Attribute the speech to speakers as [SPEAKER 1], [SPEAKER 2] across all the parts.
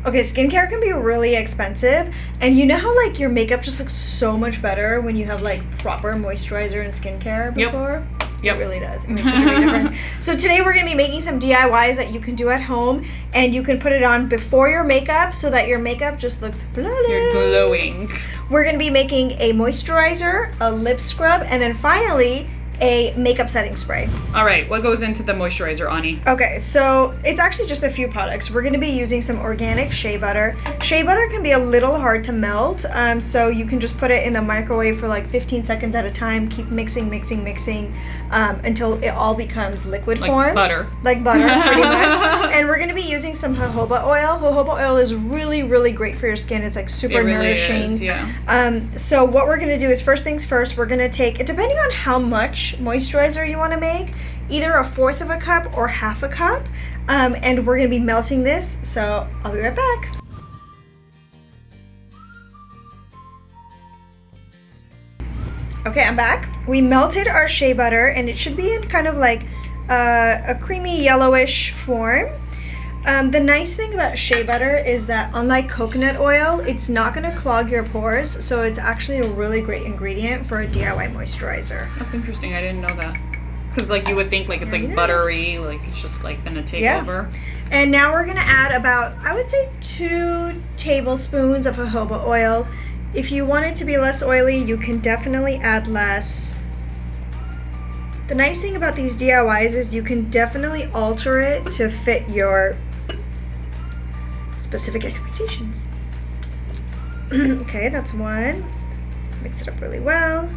[SPEAKER 1] Okay, skincare can be really expensive, and you know how like your makeup just looks so much better when you have like proper moisturizer and skincare before? Yep. It really does. It makes such a big difference. So today we're going to be making some DIYs that you can do at home, and you can put it on before your makeup so that your makeup just looks flawless.
[SPEAKER 2] You're glowing.
[SPEAKER 1] We're going to be making a moisturizer, a lip scrub, and then finally a makeup setting spray.
[SPEAKER 2] All right, what goes into the moisturizer, Ani?
[SPEAKER 1] Okay, so it's actually just a few products. We're going to be using some organic shea butter. Shea butter can be a little hard to melt, so you can just put it in the microwave for like 15 seconds at a time. Keep mixing until it all becomes liquid form. Like butter, pretty much. And we're going to be using some jojoba oil. Jojoba oil is really, really great for your skin. It's like super nourishing.
[SPEAKER 2] Is, yeah.
[SPEAKER 1] So what we're going to do is, first things first, we're going to take, depending on how much moisturizer you want to make, either 1/4 of a cup or 1/2 a cup, and we're going to be melting this, so I'll be right back. Okay, I'm back. We melted our shea butter, and it should be in kind of like a creamy yellowish form. The nice thing about shea butter is that unlike coconut oil, it's not going to clog your pores, so it's actually a really great ingredient for a DIY moisturizer.
[SPEAKER 2] That's interesting. I didn't know that. Because like you would think like it's like buttery, like it's just like going to take over.
[SPEAKER 1] And now we're going to add about, I would say, 2 tablespoons of jojoba oil. If you want it to be less oily, you can definitely add less. The nice thing about these DIYs is you can definitely alter it to fit your specific expectations. Okay, that's one. Let's mix it up really well.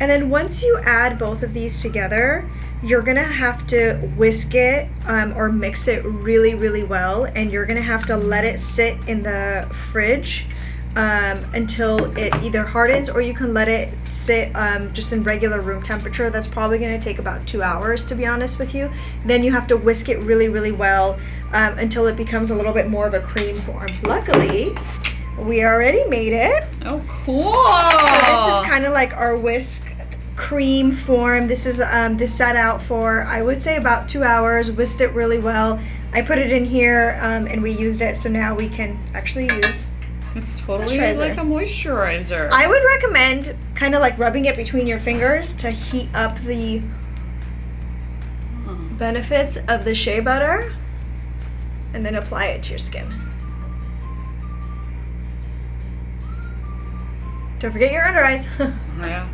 [SPEAKER 1] And then once you add both of these together, you're gonna have to whisk it or mix it really, really well, and you're gonna have to let it sit in the fridge until it either hardens, or you can let it sit just in regular room temperature. That's probably going to take about 2 hours, to be honest with you. Then you have to whisk it really, really well until it becomes a little bit more of a cream form. Luckily, we already made it.
[SPEAKER 2] Oh, cool.
[SPEAKER 1] So this is kind of like our whisk cream form. This is this sat out for, I would say, about 2 hours. Whisked it really well. I put it in here and we used it, so now we can actually use.
[SPEAKER 2] It's totally like a moisturizer.
[SPEAKER 1] I would recommend kind of like rubbing it between your fingers to heat up the benefits of the shea butter, and then apply it to your skin. Don't forget your under eyes.
[SPEAKER 2] Yeah.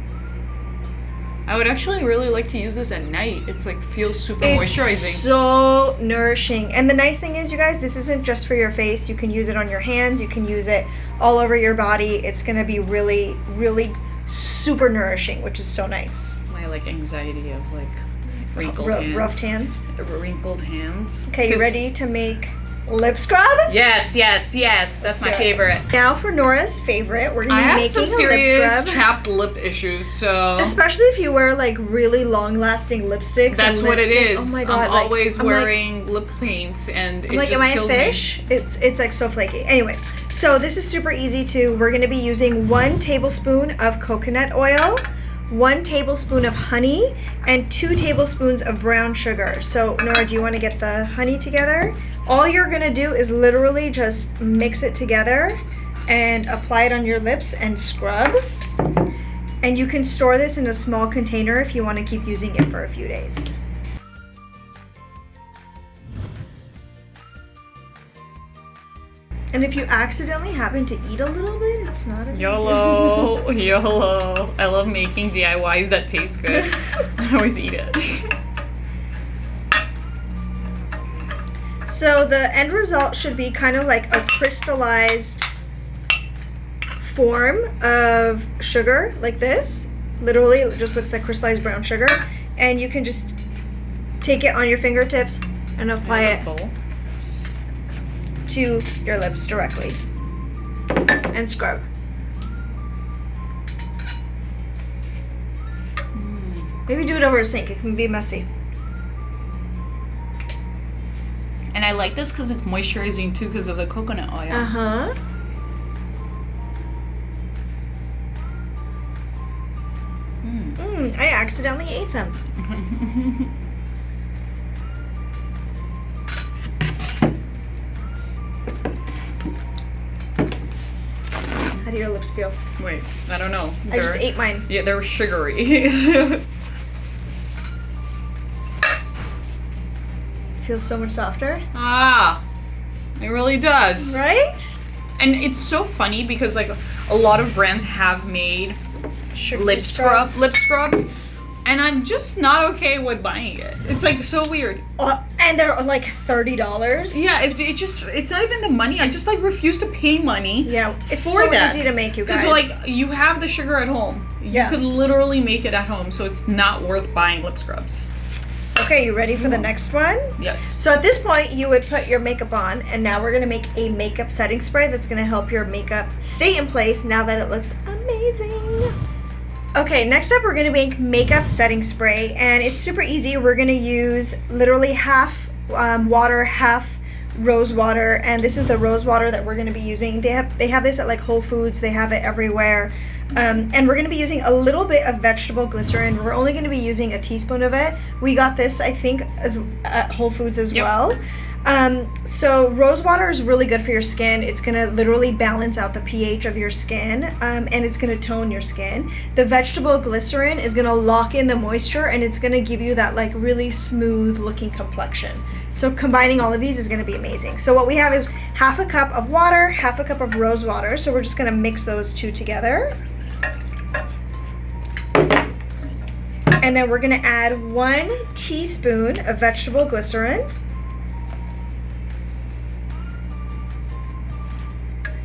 [SPEAKER 2] I would actually really like to use this at night. It's like feels super moisturizing.
[SPEAKER 1] So nourishing. And the nice thing is, you guys, this isn't just for your face. You can use it on your hands. You can use it all over your body. It's going to be really, really super nourishing, which is so nice.
[SPEAKER 2] My like anxiety of like wrinkled hands.
[SPEAKER 1] Rough hands.
[SPEAKER 2] Wrinkled hands.
[SPEAKER 1] Okay, you ready to make lip scrub?
[SPEAKER 2] Yes. That's my favorite.
[SPEAKER 1] Now for Nora's favorite, we're gonna be making
[SPEAKER 2] some serious
[SPEAKER 1] a lip scrub.
[SPEAKER 2] chapped lip issues, so
[SPEAKER 1] especially if you wear like really long-lasting lipsticks.
[SPEAKER 2] That's what it is.
[SPEAKER 1] Oh my god!
[SPEAKER 2] I'm always wearing lip paints, and it just
[SPEAKER 1] am I
[SPEAKER 2] kills
[SPEAKER 1] a fish?
[SPEAKER 2] me.
[SPEAKER 1] It's like so flaky. Anyway, so this is super easy too. We're gonna be using 1 tablespoon of coconut oil, 1 tablespoon of honey, and 2 tablespoons of brown sugar. So Nora, do you want to get the honey together? All you're gonna do is literally just mix it together and apply it on your lips and scrub. And you can store this in a small container if you want to keep using it for a few days. And if you accidentally happen to eat a little bit, it's not a big
[SPEAKER 2] YOLO. I love making DIYs that taste good. I always eat it.
[SPEAKER 1] So the end result should be kind of like a crystallized form of sugar, like this. Literally, it just looks like crystallized brown sugar. And you can just take it on your fingertips and apply it to your lips directly. And scrub. Maybe do it over a sink. It can be messy.
[SPEAKER 2] And I like this because it's moisturizing too because of the coconut oil.
[SPEAKER 1] Uh-huh. I accidentally ate some. do your lips feel?
[SPEAKER 2] Wait, I don't know.
[SPEAKER 1] I just ate mine.
[SPEAKER 2] Yeah, they're sugary.
[SPEAKER 1] Feels so much softer.
[SPEAKER 2] Ah, it really does.
[SPEAKER 1] Right?
[SPEAKER 2] And it's so funny because like a lot of brands have made lip scrubs, and I'm just not okay with buying it. It's like so weird.
[SPEAKER 1] And they're like $30.
[SPEAKER 2] Yeah, it's not even the money. I just like refuse to pay money.
[SPEAKER 1] Yeah, it's
[SPEAKER 2] for
[SPEAKER 1] so
[SPEAKER 2] that.
[SPEAKER 1] easy to make, you guys.
[SPEAKER 2] Because like you have the sugar at home. You could literally make it at home, so it's not worth buying lip scrubs.
[SPEAKER 1] Okay, you ready for the next one?
[SPEAKER 2] Yes.
[SPEAKER 1] So at this point, you would put your makeup on, and now we're gonna make a makeup setting spray that's gonna help your makeup stay in place now that it looks amazing. Okay, next up we're gonna make makeup setting spray, and it's super easy. We're gonna use literally half water, half rose water, and this is the rose water that we're gonna be using. They have this at like Whole Foods. They have it everywhere. And we're going to be using a little bit of vegetable glycerin. We're only going to be using a teaspoon of it. We got this, I think, at Whole Foods as well. So rose water is really good for your skin. It's going to literally balance out the pH of your skin, and it's going to tone your skin. The vegetable glycerin is going to lock in the moisture, and it's going to give you that like really smooth looking complexion. So combining all of these is going to be amazing. So what we have is half a cup of water, half a cup of rose water. So we're just going to mix those two together. And then we're gonna add 1 teaspoon of vegetable glycerin.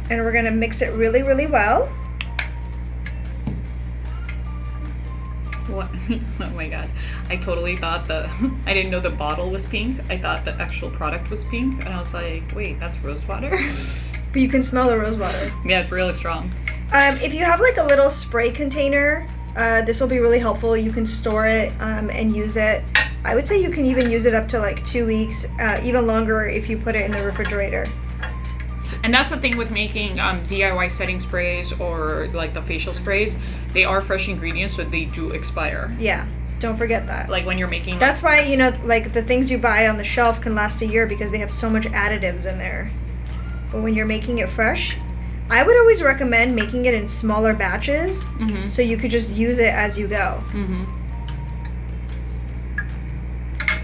[SPEAKER 1] And we're gonna mix it really, really well.
[SPEAKER 2] What? Oh my god. I totally thought I didn't know the bottle was pink. I thought the actual product was pink. And I was like, wait, that's rose water?
[SPEAKER 1] But you can smell the rose water.
[SPEAKER 2] Yeah, it's really strong.
[SPEAKER 1] If you have like a little spray container, this will be really helpful. You can store it and use it. I would say you can even use it up to like 2 weeks, even longer if you put it in the refrigerator.
[SPEAKER 2] And that's the thing with making DIY setting sprays or like the facial sprays. They are fresh ingredients, so they do expire.
[SPEAKER 1] Yeah, don't forget that.
[SPEAKER 2] Like when you're making...
[SPEAKER 1] That's why, you know, like the things you buy on the shelf can last a year because they have so much additives in there. But when you're making it fresh... I would always recommend making it in smaller batches, so you could just use it as you go.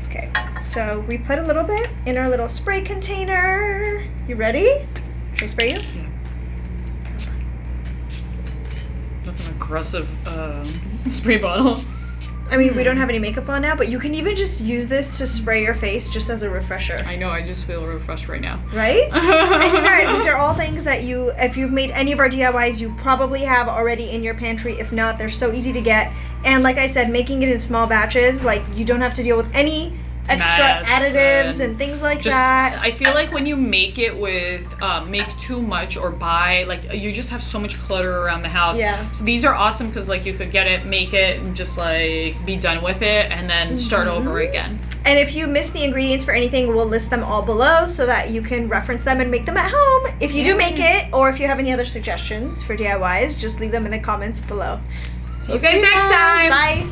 [SPEAKER 1] Okay, so we put a little bit in our little spray container. You ready? Should I spray you?
[SPEAKER 2] Yeah. That's an aggressive spray bottle.
[SPEAKER 1] I mean, we don't have any makeup on now, but you can even just use this to spray your face just as a refresher.
[SPEAKER 2] I know, I just feel refreshed right now.
[SPEAKER 1] Right? And you guys, these are all things that if you've made any of our DIYs, you probably have already in your pantry. If not, they're so easy to get. And like I said, making it in small batches, like you don't have to deal with any extra additives and things like that.
[SPEAKER 2] I feel like when you make it with make too much or buy, like you just have so much clutter around the house.
[SPEAKER 1] Yeah.
[SPEAKER 2] So these are awesome because like you could get it, make it, and just like be done with it, and then start over again.
[SPEAKER 1] And if you miss the ingredients for anything, we'll list them all below so that you can reference them and make them at home. If you do make it, or if you have any other suggestions for DIYs, just leave them in the comments below.
[SPEAKER 2] See you guys next time.
[SPEAKER 1] Bye.